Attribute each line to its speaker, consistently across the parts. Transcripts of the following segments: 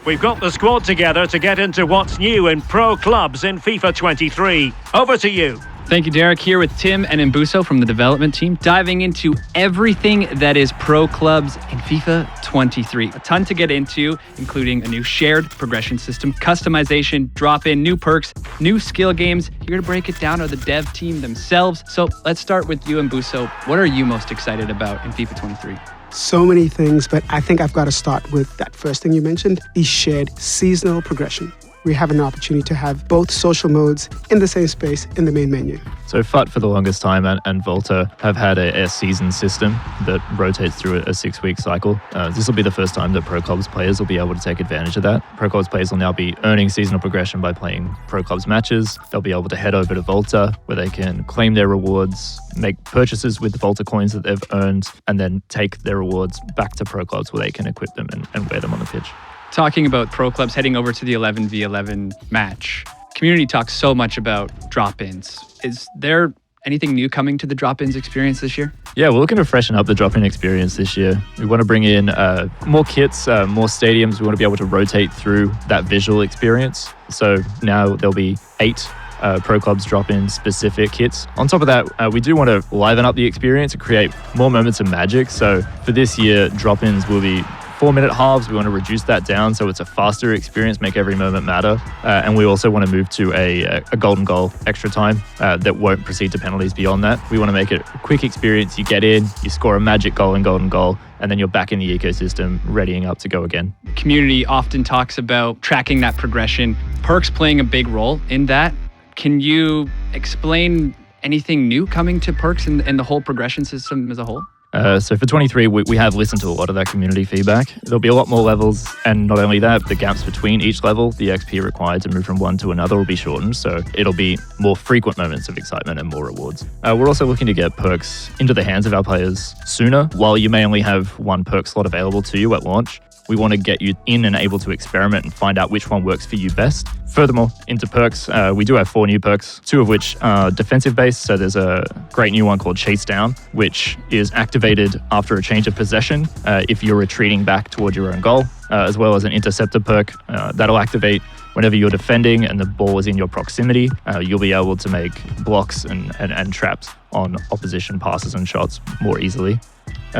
Speaker 1: We've got the squad together to get into what's new in pro clubs in FIFA 23. Over to you.
Speaker 2: Thank you, Derek. Here with Tim and Mbuso from the development team, diving into everything that is pro clubs in FIFA 23. A ton to get into, including a new shared progression system, customization, drop-in, new perks, new skill games. Here to break it down are the dev team themselves. So let's start with you, Mbuso. What are you most excited about in FIFA 23?
Speaker 3: So many things, but I think I've got to start with that first thing you mentioned, the shared seasonal progression. We have an opportunity to have both social modes in the same space in the main menu.
Speaker 4: So FUT for the longest time and Volta have had a season system that rotates through a 6-week cycle. This will be the first time that Pro Clubs players will be able to take advantage of that. Pro Clubs players will now be earning seasonal progression by playing Pro Clubs matches. They'll be able to head over to Volta where they can claim their rewards, make purchases with the Volta coins that they've earned, and then take their rewards back to Pro Clubs where they can equip them and wear them on the pitch.
Speaker 2: Talking about pro clubs heading over to the 11v11 match, community talks so much about drop-ins. Is there anything new coming to the drop-ins experience this year?
Speaker 4: Yeah, we're looking to freshen up the drop-in experience this year. We want to bring in more kits, more stadiums. We want to be able to rotate through that visual experience. So now there'll be 8 Pro Clubs drop-in specific kits. On top of that, we do want to liven up the experience and create more moments of magic. So for this year, drop-ins will be 4-minute halves. We want to reduce that down so it's a faster experience, make every moment matter. And we also want to move to a golden goal extra time that won't proceed to penalties beyond that. We want to make it a quick experience. You get in, you score a magic goal in golden goal, and then you're back in the ecosystem, readying up to go again.
Speaker 2: Community often talks about tracking that progression, perks playing a big role in that. Can you explain anything new coming to perks and the whole progression system as a whole?
Speaker 4: So for 23, we have listened to a lot of that community feedback. There'll be a lot more levels, and not only that, the gaps between each level, the XP required to move from one to another will be shortened, so it'll be more frequent moments of excitement and more rewards. We're also looking to get perks into the hands of our players sooner. While you may only have one perk slot available to you at launch, we want to get you in and able to experiment and find out which one works for you best. Furthermore, into perks, we do have 4 new perks, 2 of which are defensive based. So there's a great new one called Chase Down, which is activated after a change of possession if you're retreating back toward your own goal, as well as an interceptor perk that'll activate whenever you're defending and the ball is in your proximity. You'll be able to make blocks and traps on opposition passes and shots more easily.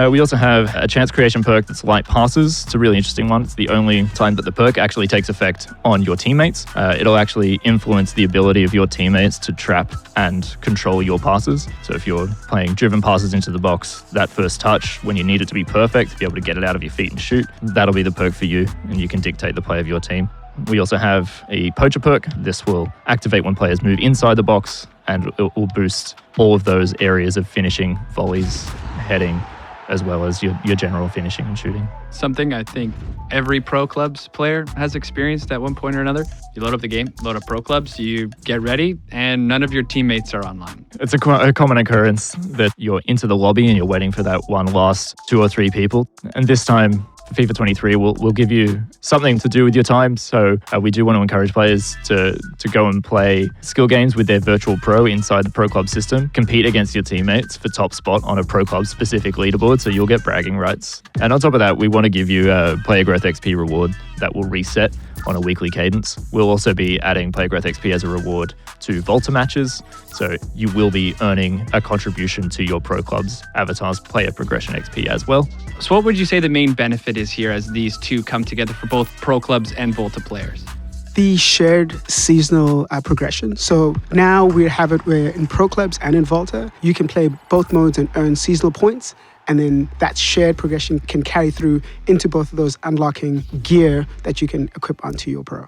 Speaker 4: We also have a chance creation perk that's light passes. It's a really interesting one. It's the only time that the perk actually takes effect on your teammates. It'll actually influence the ability of your teammates to trap and control your passes. So if you're playing driven passes into the box, that first touch, when you need it to be perfect, to be able to get it out of your feet and shoot, that'll be the perk for you, and you can dictate the play of your team. We also have a poacher perk. This will activate when players move inside the box, and it will boost all of those areas of finishing, volleys, heading, as well as your general finishing and shooting.
Speaker 2: Something I think every Pro Clubs player has experienced at one point or another. You load up the game, load up Pro Clubs, you get ready, and none of your teammates are online.
Speaker 4: It's a common occurrence that you're into the lobby and you're waiting for that one last 2 or 3 people. And this time, FIFA 23 will give you something to do with your time. So we do want to encourage players to go and play skill games with their virtual pro inside the Pro Club system, compete against your teammates for top spot on a Pro Club specific leaderboard, so you'll get bragging rights. And on top of that, we want to give you a player growth XP reward that will reset on a weekly cadence. We'll also be adding player growth XP as a reward to Volta matches, so you will be earning a contribution to your Pro Club's avatar's player progression XP as well.
Speaker 2: So what would you say the main benefit is here as these two come together for both Pro Clubs and Volta players?
Speaker 3: The shared seasonal progression. So now we have it where in Pro Clubs and in Volta, you can play both modes and earn seasonal points. And then that shared progression can carry through into both of those, unlocking gear that you can equip onto your Pro.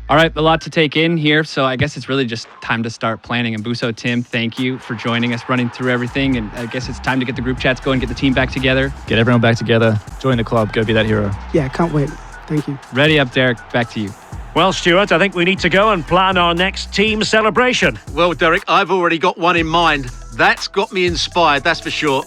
Speaker 2: All right, a lot to take in here, so I guess it's really just time to start planning. And Mbuso, Tim, thank you for joining us, running through everything. And I guess it's time to get the group chats going, get the team back together.
Speaker 4: Get everyone back together, join the club, go be that hero.
Speaker 3: Yeah, can't wait. Thank you.
Speaker 2: Ready up, Derek. Back to you.
Speaker 1: Well, Stuart, I think we need to go and plan our next team celebration.
Speaker 5: Well, Derek, I've already got one in mind. That's got me inspired, that's for sure.